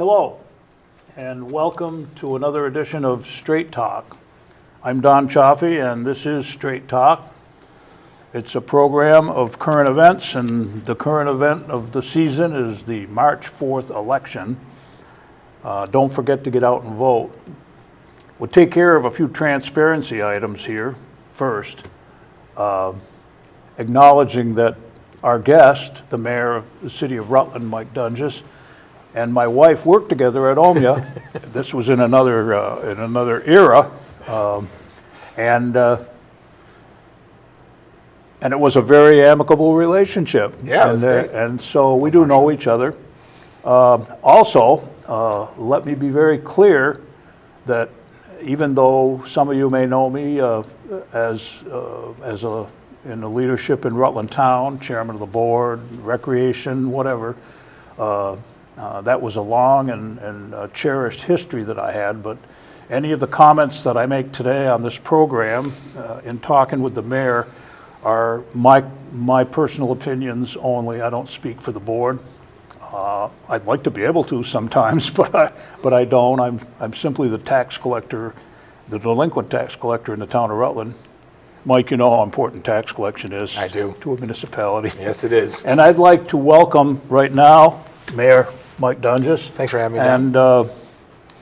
Hello, and welcome to another edition of Straight Talk. I'm Don Chioffi, and this is Straight Talk. It's a program of current events, and the current event of the season is the March 4th election. Don't forget to get out and vote. We'll take care of a few transparency items here first, acknowledging that our guest, the mayor of the city of Rutland, Mike Doenges, and my wife worked together at OMIA. This was in another era, and it was a very amicable relationship. Yeah, it was great. And so we do know each other. Also, let me be very clear that even though some of you may know me in the leadership in Rutland Town, chairman of the board, recreation, whatever, that was a long and cherished history that I had. But any of the comments that I make today on this program, in talking with the mayor, are my personal opinions only. I don't speak for the board. I'd like to be able to sometimes, but I don't. I'm simply the tax collector, the delinquent tax collector in the town of Rutland. Mike, you know how important tax collection is. I do. To a municipality. Yes, it is. And I'd like to welcome right now Mayor Mike Doenges. Thanks for having me, Don. And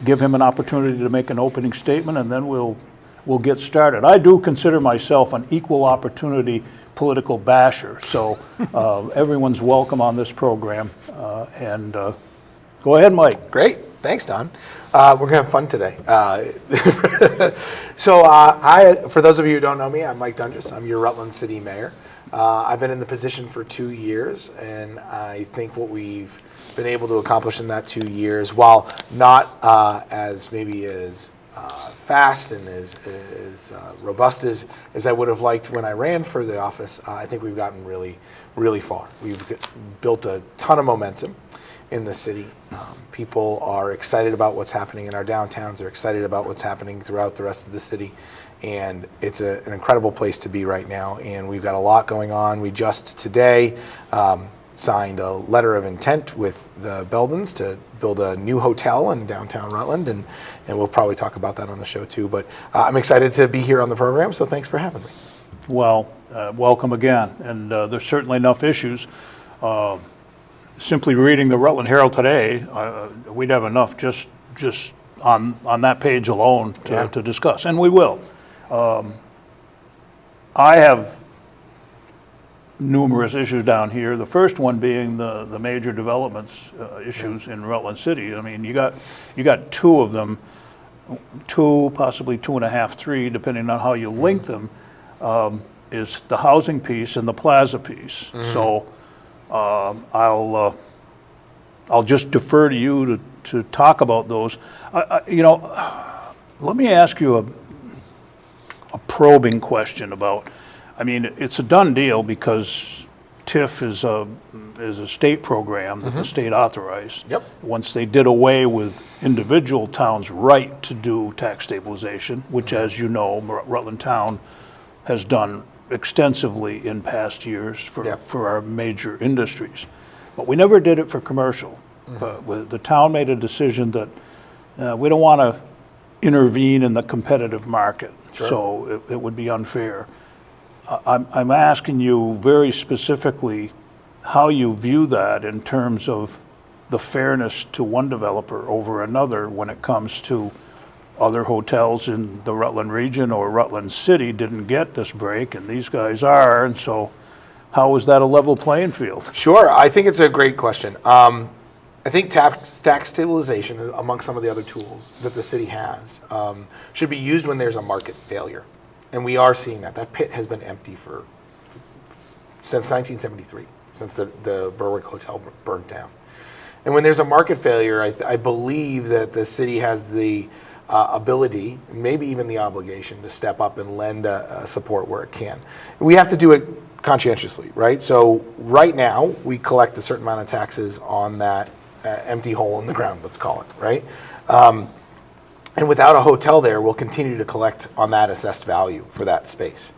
give him an opportunity to make an opening statement, and then we'll get started. I do consider myself an equal opportunity political basher, so everyone's welcome on this program. And go ahead, Mike. Great. Thanks, Don. We're going to have fun today. So for those of you who don't know me, I'm Mike Doenges. I'm your Rutland City Mayor. I've been in the position for 2 years, and I think what we've been able to accomplish in that 2 years, while not as fast and as robust as I would have liked when I ran for the office, I think we've gotten really, really far. We've built a ton of momentum in the city. People are excited about what's happening in our downtowns. They're excited about what's happening throughout the rest of the city. And it's an incredible place to be right now. And we've got a lot going on. We just today signed a letter of intent with the Beldens to build a new hotel in downtown Rutland, and we'll probably talk about that on the show too. But I'm excited to be here on the program, so thanks for having me. Well, welcome again. And there's certainly enough issues. Simply reading the Rutland Herald today, we'd have enough just on that page alone to discuss, and we will. I have numerous issues down here. The first one being the major developments issues in Rutland City. I mean, you got two of them, two, possibly 2.5, 3, depending on how you link them, is the housing piece and the plaza piece. Mm-hmm. So I'll just defer to you to talk about those. Let me ask you a probing question about. I mean, it's a done deal because TIF is a state program that the state authorized. Yep. Once they did away with individual towns' right to do tax stabilization, which, as you know, Rutland Town has done extensively in past years for our major industries. But we never did it for commercial. The town made a decision that we don't want to intervene in the competitive market, so it would be unfair. I'm asking you very specifically how you view that in terms of the fairness to one developer over another when it comes to other hotels in the Rutland region or Rutland City didn't get this break, and these guys are, and so how is that a level playing field? Sure, I think it's a great question. I think tax stabilization, among some of the other tools that the city has, should be used when there's a market failure. And we are seeing that. That pit has been empty since 1973, since the Berwick Hotel burnt down. And when there's a market failure, I believe that the city has the ability, maybe even the obligation, to step up and lend support where it can. We have to do it conscientiously, right? So right now, we collect a certain amount of taxes on that empty hole in the ground, let's call it, right? And without a hotel there, we'll continue to collect on that assessed value for that space.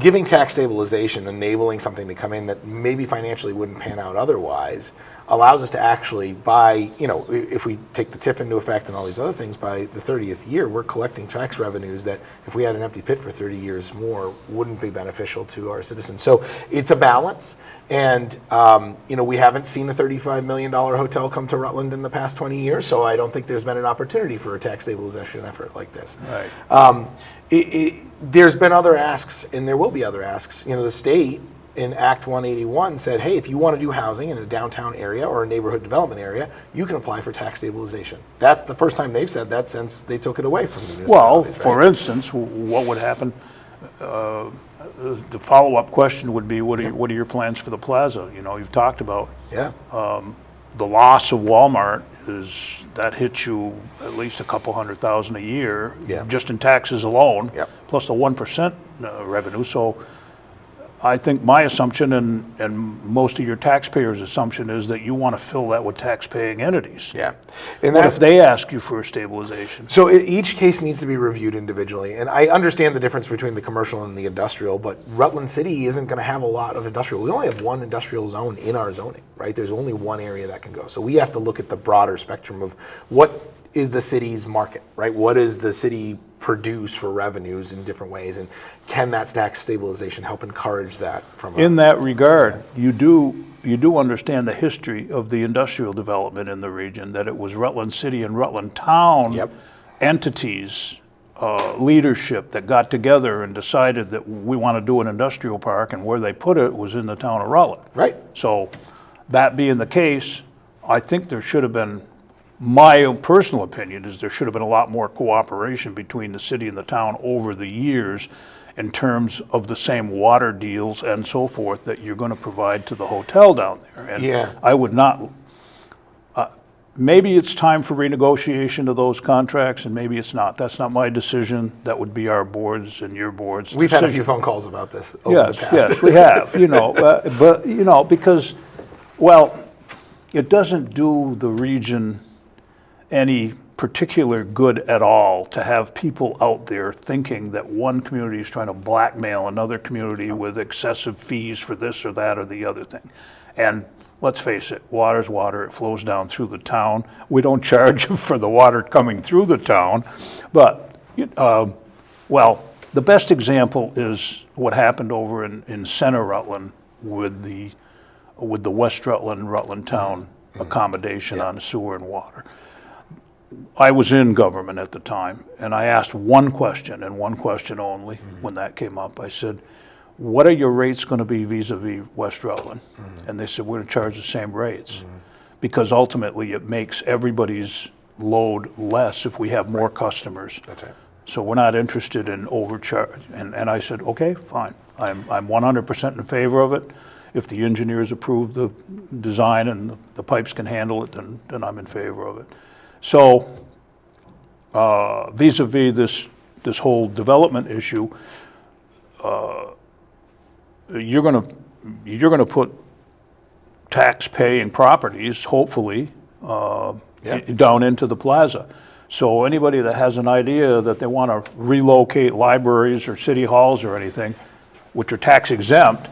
Giving tax stabilization, enabling something to come in that maybe financially wouldn't pan out otherwise, allows us to actually buy, if we take the TIF into effect and all these other things, by the 30th year, we're collecting tax revenues that if we had an empty pit for 30 years more, wouldn't be beneficial to our citizens. So it's a balance. And, we haven't seen a $35 million hotel come to Rutland in the past 20 years, so I don't think there's been an opportunity for a tax stabilization effort like this. Right. There's been other asks, and there will be other asks. The state in Act 181 said, hey, if you want to do housing in a downtown area or a neighborhood development area, you can apply for tax stabilization. That's the first time they've said that since they took it away from the municipalities. Well, for instance, what would happen? The follow-up question would be, what are your plans for the plaza? You've talked about the loss of Walmart that hits you at least a couple $100,000 a year just in taxes alone, plus the 1% revenue. So I think my assumption and most of your taxpayers' assumption is that you want to fill that with tax-paying entities. Yeah. And what if they ask you for a stabilization? So each case needs to be reviewed individually. And I understand the difference between the commercial and the industrial, but Rutland City isn't going to have a lot of industrial. We only have one industrial zone in our zoning, right? There's only one area that can go. So we have to look at the broader spectrum of what is the city's market, right? What does the city produce for revenues in different ways, and can that tax stabilization help encourage that from in that regard? You do understand the history of the industrial development in the region, that it was Rutland City and Rutland Town entities, leadership that got together and decided that we want to do an industrial park, and where they put it was in the town of Rutland. Right. So that being the case, I think there should have been, my own personal opinion is there should have been a lot more cooperation between the city and the town over the years in terms of the same water deals and so forth that you're going to provide to the hotel down there. And I would not, maybe it's time for renegotiation of those contracts, and maybe it's not. That's not my decision. That would be our board's and your board's We've decision. had a few phone calls about this over the past. Yes, we have, but, because, well, it doesn't do the region any particular good at all to have people out there thinking that one community is trying to blackmail another community with excessive fees for this or that or the other thing. And let's face it, water's water, it flows down through the town. We don't charge for the water coming through the town. But, well, the best example is what happened over in Center Rutland with the West Rutland Town accommodation on sewer and water. I was in government at the time, and I asked one question, and one question only, when that came up. I said, what are your rates going to be vis-a-vis West Rutland? And they said, we're going to charge the same rates, because ultimately it makes everybody's load less if we have more customers. That's right. So we're not interested in overcharge. And I said, okay, fine. I'm 100% in favor of it. If the engineers approve the design and the pipes can handle it, then I'm in favor of it. So vis-a-vis this whole development issue, you're going to put tax-paying properties, hopefully, down into the plaza. So anybody that has an idea that they want to relocate libraries or city halls or anything, which are tax exempt,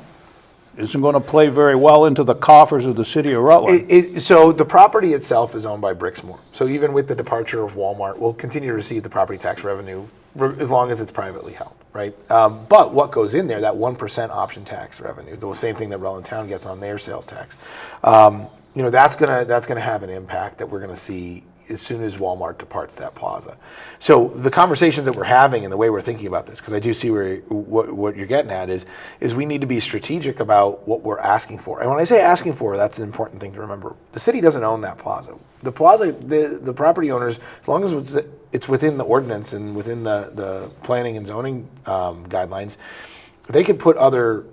isn't going to play very well into the coffers of the city of Rutland. So the property itself is owned by Brixmor. So even with the departure of Walmart, we'll continue to receive the property tax revenue as long as it's privately held, right? But what goes in there, that 1% option tax revenue, the same thing that Rutland Town gets on their sales tax, that's gonna have an impact that we're gonna see as soon as Walmart departs that plaza. So the conversations that we're having and the way we're thinking about this, because I do see what you're getting at is we need to be strategic about what we're asking for. And when I say asking for, that's an important thing to remember. The city doesn't own that plaza. The plaza, the property owners, as long as it's within the ordinance and within the planning and zoning guidelines, they could put other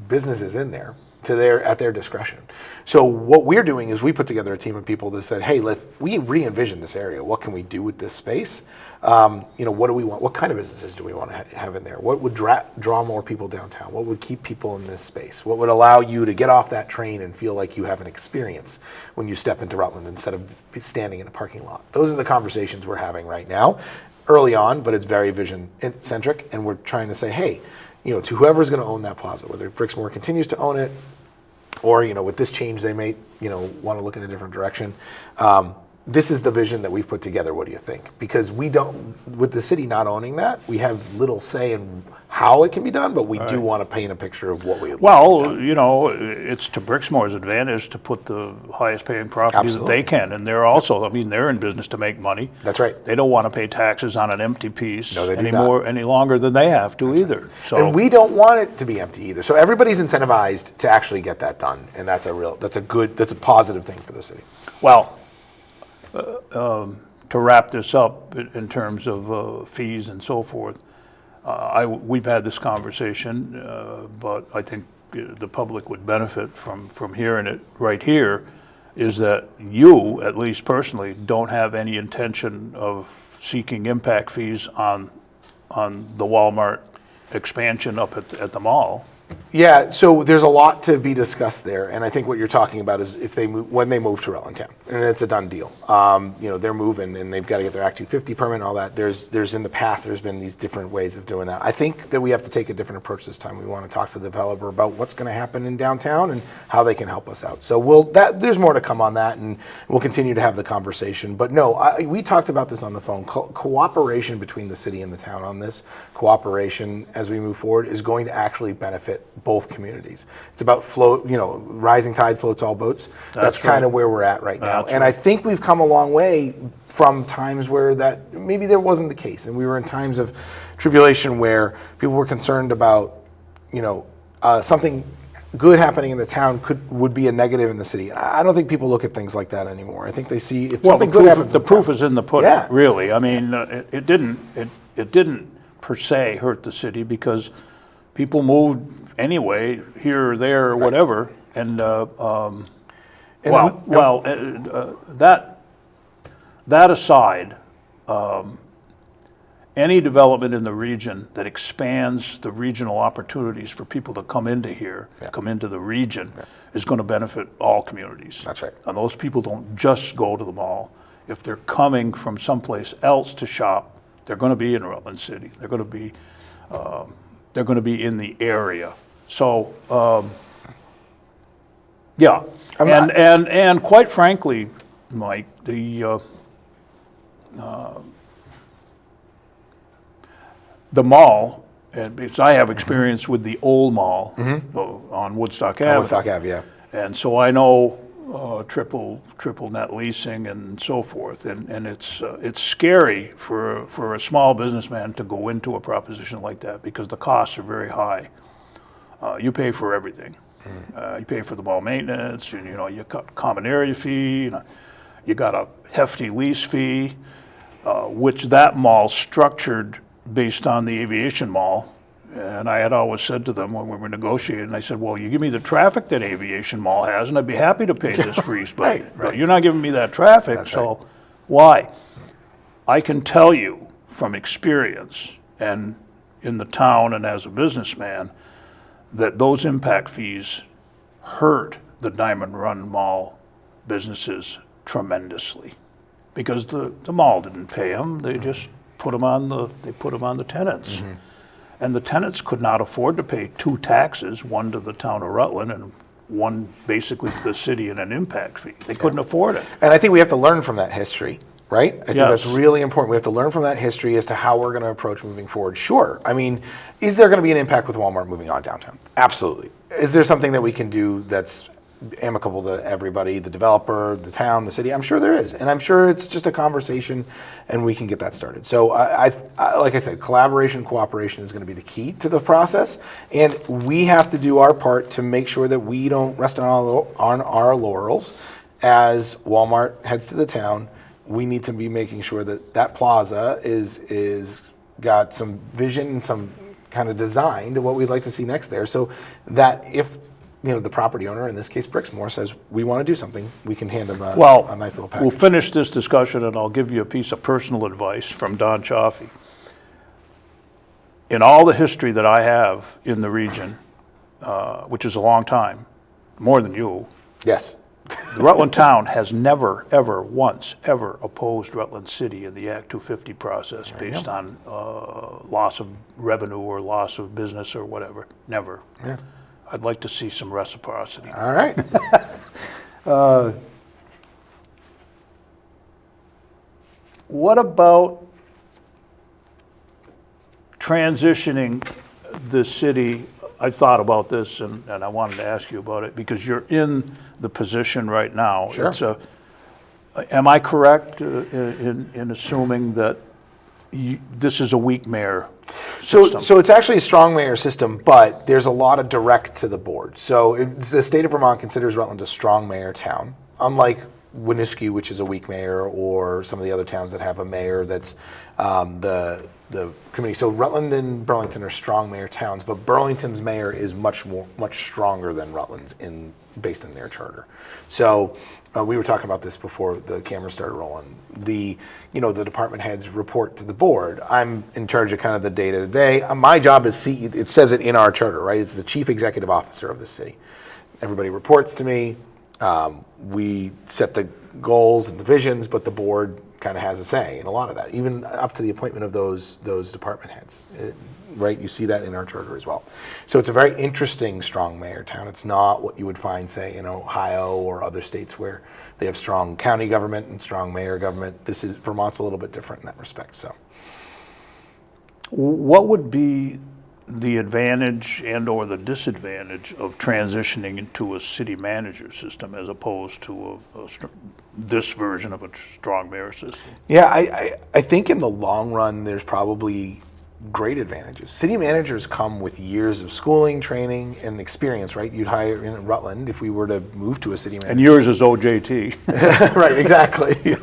businesses in there at their discretion. So what we're doing is we put together a team of people that said, hey, we re-envision this area. What can we do with this space? What do we want? What kind of businesses do we want to have in there? What would draw more people downtown? What would keep people in this space? What would allow you to get off that train and feel like you have an experience when you step into Rutland instead of standing in a parking lot? Those are the conversations we're having right now, early on, but it's very vision-centric, and we're trying to say, hey, to whoever's going to own that plaza, whether Brixmor continues to own it, or with this change they may want to look in a different direction. This is the vision that we've put together. What do you think? Because we don't, with the city not owning that, we have little say in how it can be done, but we do want to paint a picture of what we would like to be done. It's to Brixmore's advantage to put the highest paying properties that Absolutely. they can. And they're also, they're in business to make money. That's right. They don't want to pay taxes on an empty piece No, they do any longer than they have to either. So, And we don't want it to be empty either. So everybody's incentivized to actually get that done, and that's a positive thing for the city. well, to wrap this up in terms of fees and so forth, we've had this conversation, but I think the public would benefit from hearing it right here, is that you, at least personally, don't have any intention of seeking impact fees on the Walmart expansion up at the mall. Yeah, so there's a lot to be discussed there, and I think what you're talking about is when they move to Rutland Town, and it's a done deal. They're moving, and they've got to get their Act 250 permit and all that. There's in the past, there's been these different ways of doing that. I think that we have to take a different approach this time. We want to talk to the developer about what's going to happen in downtown and how they can help us out. So there's more to come on that, and we'll continue to have the conversation. But no, we talked about this on the phone. Cooperation between the city and the town on this, cooperation as we move forward, is going to actually benefit both communities. It's about rising tide floats all boats. That's kind of where we're at right now. And I think we've come a long way from times where that maybe there wasn't the case, and we were in times of tribulation where people were concerned about something good happening in the town would be a negative in the city. I don't think people look at things like that anymore. I think they see if something good happens. The proof is in the pudding. Yeah. Really. It didn't per se hurt the city because people moved anyway, here or there or whatever, and that aside, any development in the region that expands the regional opportunities for people to come into here, come into the region, is going to benefit all communities. That's right. And those people don't just go to the mall. If they're coming from someplace else to shop, they're going to be in Rutland City. They're going to be in the area. So, and quite frankly, Mike, the mall, and because I have experience with the old mall on Woodstock Ave. Woodstock Ave, yeah. And so I know triple net leasing and so forth, and it's scary for a small businessman to go into a proposition like that because the costs are very high. You pay for everything. You pay for the mall maintenance, and you got common area fee. You got a hefty lease fee, which that mall structured based on the aviation mall. And I had always said to them when we were negotiating, I said, well, you give me the traffic that aviation mall has, and I'd be happy to pay this freeze, but you're not giving me that traffic, why? I can tell you from experience and in the town and as a businessman that those impact fees hurt the Diamond Run Mall businesses tremendously because the mall didn't pay them. They just put them on the tenants. And the tenants could not afford to pay two taxes, one to the town of Rutland and one basically to the city in an impact fee. They couldn't afford it. And I think we have to learn from that history, right? I think that's really important. We have to learn from that history as to how we're going to approach moving forward. Sure. Is there going to be an impact with Walmart moving on downtown? Absolutely. Is there something that we can do that's amicable to everybody, the developer, the town, the city? I'm sure there is. And I'm sure it's just a conversation and we can get that started. So I like I said, collaboration, cooperation is going to be the key to the process. And we have to do our part to make sure that we don't rest on our laurels as Walmart heads to the town. We need to be making sure that that plaza is got some vision and some kind of design to what we'd like to see next there, so that if the property owner, in this case Brixmore, says we want to do something, we can hand them a nice little package. We'll finish this discussion and I'll give you a piece of personal advice from Don Chioffi. In all the history that I have in the region, which is a long time, more than you, yes, the Rutland town has never, ever, once, ever opposed Rutland City in the Act 250 process based on loss of revenue or loss of business or whatever. Never. Yeah. I'd like to see some reciprocity. All right. What about transitioning the city? I thought about this and I wanted to ask you about it because you're in the position right now. Sure. Am I correct in assuming that this is a weak mayor system? So it's actually a strong mayor system, but there's a lot of direct to the board. So the state of Vermont considers Rutland a strong mayor town, unlike Winooski, which is a weak mayor, or some of the other towns that have a mayor that's the committee. So Rutland and Burlington are strong mayor towns, but Burlington's mayor is much stronger than Rutland's based in their charter. So we were talking about this before the camera started rolling. The department heads report to the board. I'm in charge of kind of the day-to-day. My job is it says it in our charter, right? It's the chief executive officer of the city. Everybody reports to me. We set the goals and the visions, but the board kind of has a say in a lot of that, even up to the appointment of those department heads. Right? You see that in our charter as well. So it's a very interesting strong mayor town. It's not what you would find, say, in Ohio or other states where they have strong county government and strong mayor government. Vermont's a little bit different in that respect. So, what would be the advantage and or the disadvantage of transitioning into a city manager system as opposed to this version of a strong mayor system? Yeah, I think in the long run, there's probably great advantages. City managers come with years of schooling, training, and experience, right? You'd hire in Rutland if we were to move to a city manager. And yours is OJT. Right, exactly.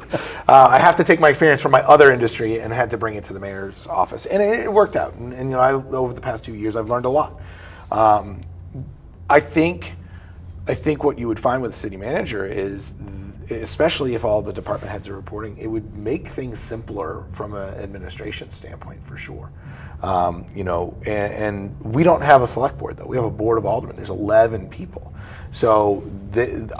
I have to take my experience from my other industry and had to bring it to the mayor's office. And it worked out. And over the past 2 years, I've learned a lot. I think what you would find with a city manager is, especially if all the department heads are reporting, it would make things simpler from an administration standpoint for sure. And we don't have a select board though. We have a board of aldermen. There's 11 people. So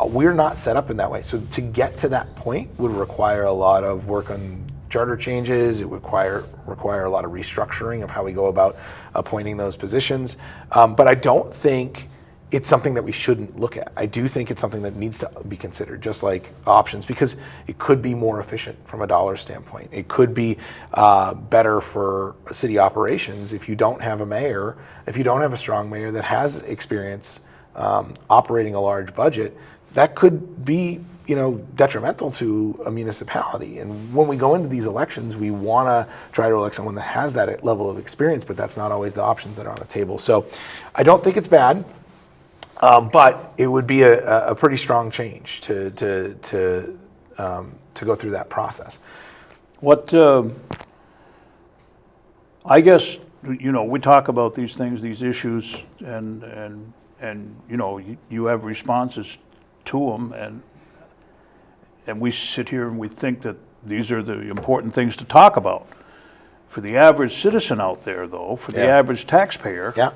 we're not set up in that way. So to get to that point would require a lot of work on charter changes. It would require a lot of restructuring of how we go about appointing those positions. But I don't think it's something that we shouldn't look at. I do think it's something that needs to be considered, just like options, because it could be more efficient from a dollar standpoint. It could be better for city operations if you don't have a mayor, if you don't have a strong mayor that has experience operating a large budget. That could be detrimental to a municipality. And when we go into these elections, we want to try to elect someone that has that level of experience, but that's not always the options that are on the table. So I don't think it's bad. But it would be a pretty strong change to go through that process. What I guess we talk about these things, these issues, and you have responses to them, and we sit here and we think that these are the important things to talk about. For the average citizen out there, though, for the average taxpayer. Yeah.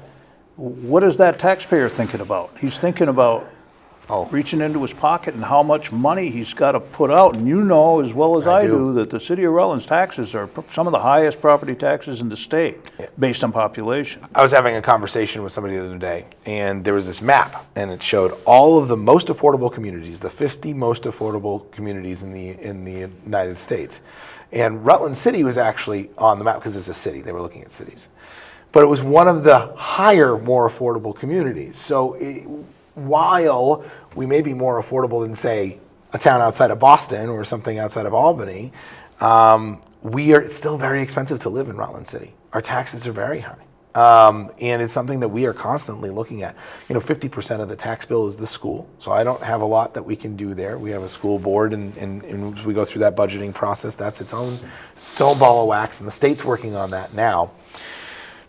What is that taxpayer thinking about? He's thinking about reaching into his pocket and how much money he's got to put out. And you know as well as I do that the city of Rutland's taxes are some of the highest property taxes in the state based on population. I was having a conversation with somebody the other day, and there was this map, and it showed all of the most affordable communities, the 50 most affordable communities in the United States. And Rutland City was actually on the map because it's a city. They were looking at cities. But it was one of the higher, more affordable communities. So while we may be more affordable than, say, a town outside of Boston or something outside of Albany, it's still very expensive to live in Rutland City. Our taxes are very high. And it's something that we are constantly looking at. 50% of the tax bill is the school. So I don't have a lot that we can do there. We have a school board, and as we go through that budgeting process, that's its own ball of wax, and the state's working on that now.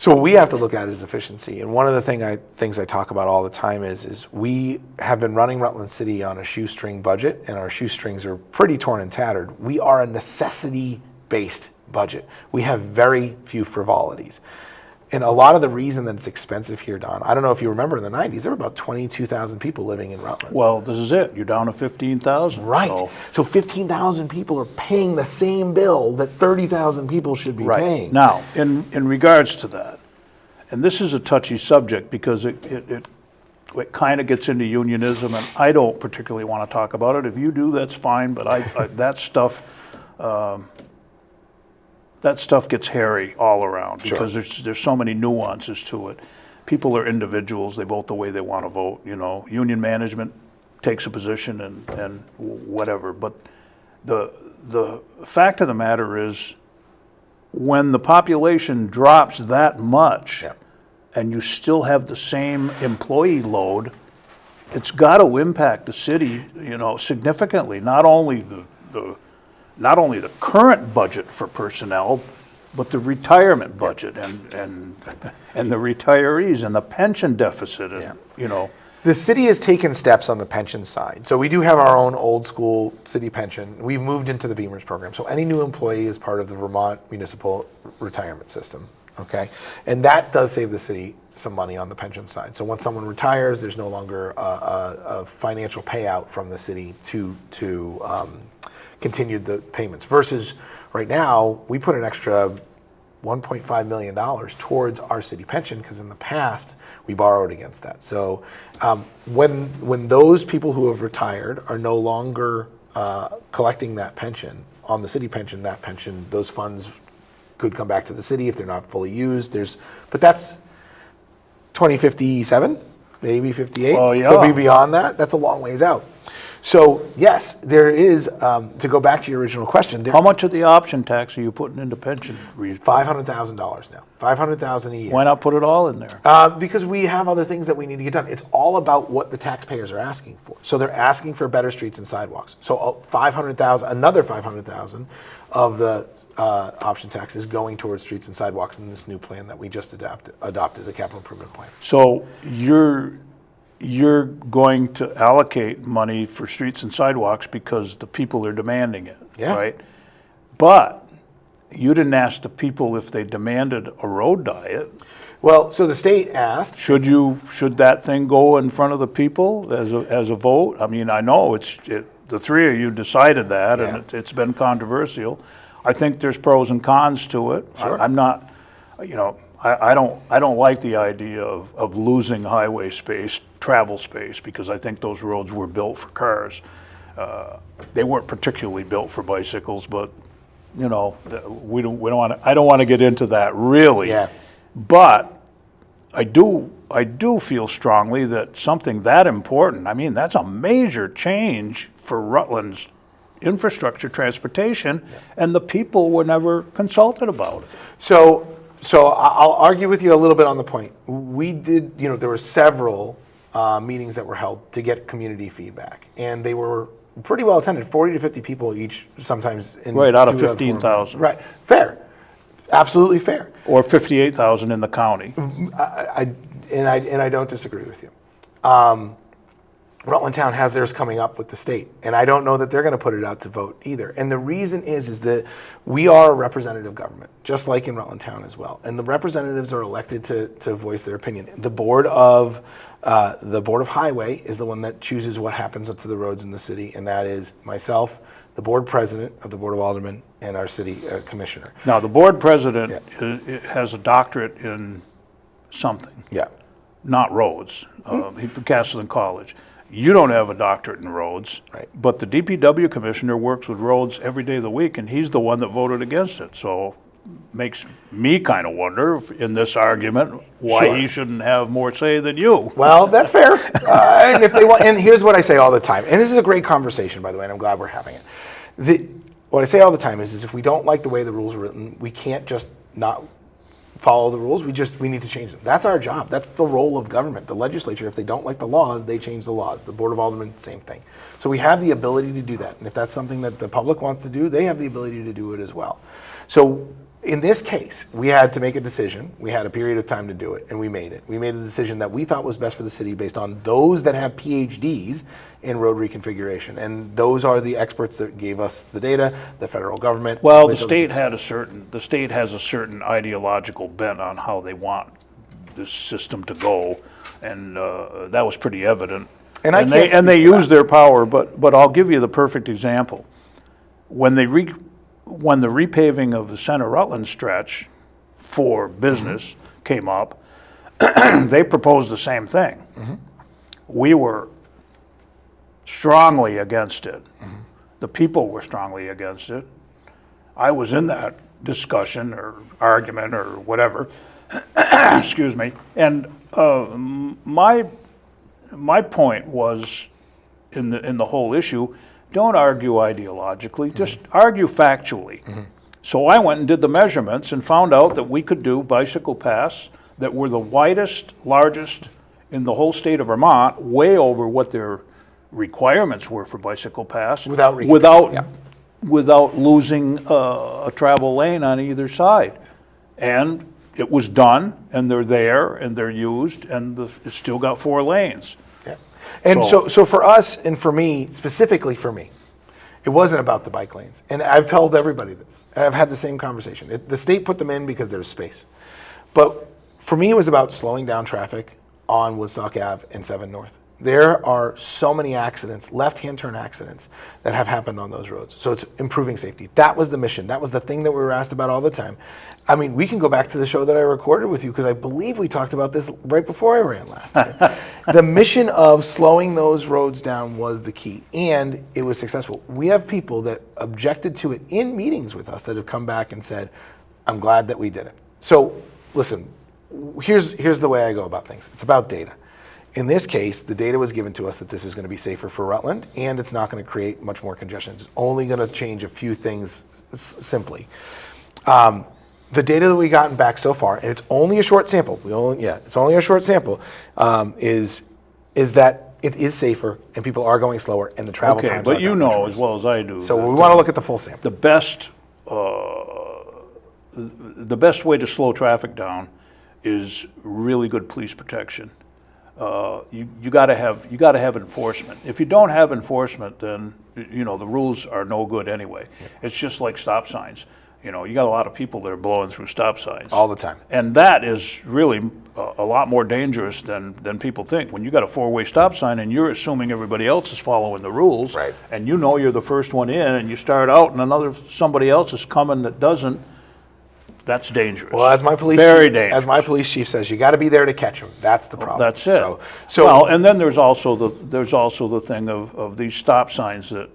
So what we have to look at is efficiency. And one of the things I talk about all the time is we have been running Rutland City on a shoestring budget, and our shoestrings are pretty torn and tattered. We are a necessity-based budget. We have very few frivolities. And a lot of the reason that it's expensive here, Don, I don't know if you remember in the 90s, there were about 22,000 people living in Rutland. Well, this is it. You're down to 15,000. Right. So 15,000 people are paying the same bill that 30,000 people should be paying. Now, in regards to that, and this is a touchy subject because it it kind of gets into unionism, and I don't particularly want to talk about it. If you do, that's fine, but that stuff gets hairy all around because there's so many nuances to it. People are individuals; they vote the way they want to vote. Union management takes a position and whatever. But the fact of the matter is, when the population drops that much, and you still have the same employee load, it's got to impact the city, significantly. Not only the current budget for personnel, but the retirement budget and the retirees and the pension deficit, and The city has taken steps on the pension side. So we do have our own old school city pension. We've moved into the VEMR's program. So any new employee is part of the Vermont Municipal Retirement System. Okay, and that does save the city some money on the pension side. So when someone retires, there's no longer a financial payout from the city to continue the payments. Versus right now, we put an extra $1.5 million towards our city pension because in the past we borrowed against that. So when those people who have retired are no longer collecting that pension on the city pension, those funds could come back to the city if they're not fully used. But that's 2057, maybe 58. Oh, yeah. Could be beyond that. That's a long ways out. So yes, there is, to go back to your original question. How much of the option tax are you putting into pension? $500,000 now. $500,000 a year. Why not put it all in there? Because we have other things that we need to get done. It's all about what the taxpayers are asking for. So they're asking for better streets and sidewalks. So another $500,000 of the option tax is going towards streets and sidewalks in this new plan that we just adopted, the capital improvement plan. So you're going to allocate money for streets and sidewalks because the people are demanding it, right? But you didn't ask the people if they demanded a road diet. Well, so the state asked. Should that thing go in front of the people as a vote? I mean, I know the three of you decided that, and it's been controversial. I think there's pros and cons to it. Sure. I'm not, I don't like the idea of losing highway space, travel space, because I think those roads were built for cars. They weren't particularly built for bicycles, but we don't want to. I don't want to get into that really. Yeah. But I do feel strongly that something that important. I mean, that's a major change for Rutland's infrastructure, transportation, and the people were never consulted about it. So I'll argue with you a little bit on the point. We did, there were several meetings that were held to get community feedback, and they were pretty well attended, 40 to 50 people each, sometimes. Right, out of 15,000. Right, fair, absolutely fair. Or 58,000 in the county. I don't disagree with you. Rutland Town has theirs coming up with the state, and I don't know that they're going to put it out to vote either. And the reason is that we are a representative government, just like in Rutland Town as well. And the representatives are elected to voice their opinion. The board of Highway is the one that chooses what happens to the roads in the city, and that is myself, the board president of the Board of Aldermen, and our city commissioner. Now, the board president has a doctorate in something. Yeah. Not roads. He's from Castleton College. You don't have a doctorate in roads, right? But the DPW commissioner works with roads every day of the week, and he's the one that voted against it. So makes me kind of wonder in this argument why he shouldn't have more say than you. Well, that's fair. And if they want, and here's what I say all the time, and this is a great conversation, by the way, and I'm glad we're having it. What I say all the time is if we don't like the way the rules are written, we can't just not follow the rules. We need to change them. That's our job. That's the role of government. The legislature, if they don't like the laws, they change the laws. The Board of Aldermen, same thing. So we have the ability to do that. And if that's something that the public wants to do, they have the ability to do it as well. So in this case, we had to make a decision. We had a period of time to do it, and we made it. We made a decision that we thought was best for the city based on those that have PhDs in road reconfiguration. And those are the experts that gave us the data, the federal government. Well, the state has a certain ideological bent on how they want this system to go, and that was pretty evident. And they used their power, but I'll give you the perfect example. When the repaving of the Center Rutland stretch for business came up, they proposed the same thing. we were strongly against it. The people were strongly against it. I was in that discussion or argument or whatever, excuse me, and my point was in the whole issue, don't argue ideologically, just argue factually. So I went and did the measurements and found out that we could do bicycle paths that were the widest, largest in the whole state of Vermont, way over what their requirements were for bicycle paths, without losing a travel lane on either side. And it was done, and they're there, and they're used, and it's still got 4 lanes. Yeah. And so for us, and for me, specifically for me, it wasn't about the bike lanes. And I've told everybody this. I've had the same conversation. The state put them in because there's space. But for me, it was about slowing down traffic on Woodstock Ave and 7 North. There are so many accidents, left-hand turn accidents, that have happened on those roads. So it's improving safety. That was the mission. That was the thing that we were asked about all the time. I mean, we can go back to the show that I recorded with you, because I believe we talked about this right before I ran last time. The mission of slowing those roads down was the key, and it was successful. We have people that objected to it in meetings with us that have come back and said, I'm glad that we did it. So listen, here's the way I go about things. It's about data. In this case, the data was given to us that this is going to be safer for Rutland, and it's not going to create much more congestion. It's only going to change a few things simply. The data that we've gotten back so far, and it's only a short sample. It's only a short sample. Is that it is safer, and people are going slower, and the travel times. But you know as well as I do. So we want to look at the full sample. The best way to slow traffic down is really good police protection. You got to have enforcement. If you don't have enforcement, then the rules are no good anyway. It's just like stop signs. You got a lot of people that are blowing through stop signs all the time, and that is really a lot more dangerous than people think. When you got a 4-way stop sign and you're assuming everybody else is following the rules, right, and you're the first one in, and you start out and somebody else is coming that doesn't. That's dangerous. Well, as my police chief says, you got to be there to catch them. That's the problem. That's it. So and then there's also the thing of these stop signs that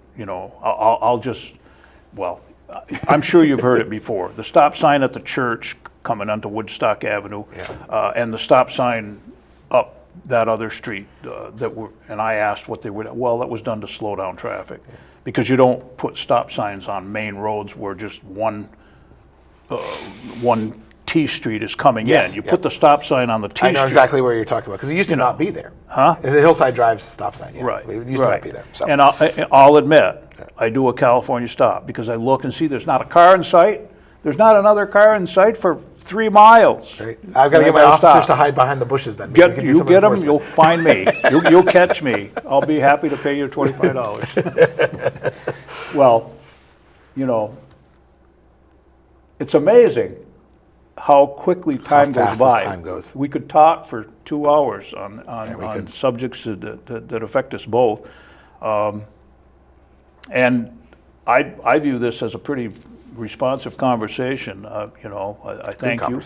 I'm sure you've heard it before. The stop sign at the church coming onto Woodstock Avenue, and the stop sign up that other street and I asked what they would. Well, that was done to slow down traffic, because you don't put stop signs on main roads where just one T street is coming in. You put the stop sign on the T street. I know exactly where you're talking about, because it used to not be there. Huh? The Hillside Drive stop sign. Right. It used to not be there. So. And I'll admit, I do a California stop, because I look and see there's not a car in sight. There's not another car in sight for 3 miles. Great. I've got to get my officers to hide behind the bushes then. You get them, you'll find me. You'll catch me. I'll be happy to pay you $25. Well, it's amazing how quickly time goes by. Time goes. We could talk for 2 hours on subjects that affect us both. And I view this as a pretty responsive conversation. I thank you.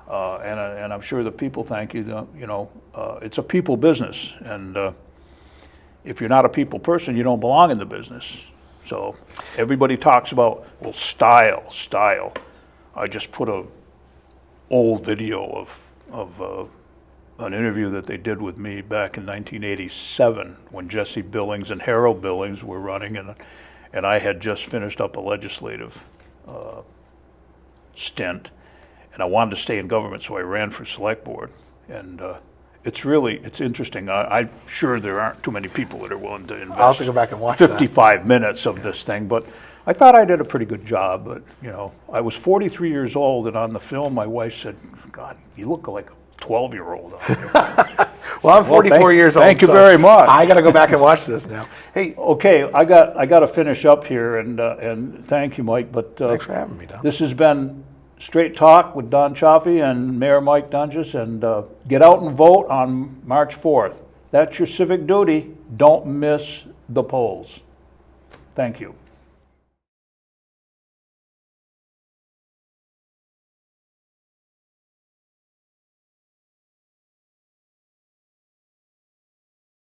And I'm sure the people thank you. It's a people business. And if you're not a people person, you don't belong in the business. So everybody talks about, style. I just put a old video of an interview that they did with me back in 1987 when Jesse Billings and Harold Billings were running, and I had just finished up a legislative stint, and I wanted to stay in government, so I ran for select board. And it's interesting. I'm sure there aren't too many people that are willing to invest. I'll have to go back and watch 55 minutes of this thing, but I thought I did a pretty good job. But I was 43 years old, and on the film, my wife said, "God, you look like a 12-year-old." Well, I'm 44 years old. Thank you very much. I got to go back and watch this now. Hey, okay, I got to finish up here, and thank you, Mike. But thanks for having me, Don. This has been Straight Talk with Don Chioffi and Mayor Mike Doenges, and get out and vote on March 4th. That's your civic duty. Don't miss the polls. Thank you.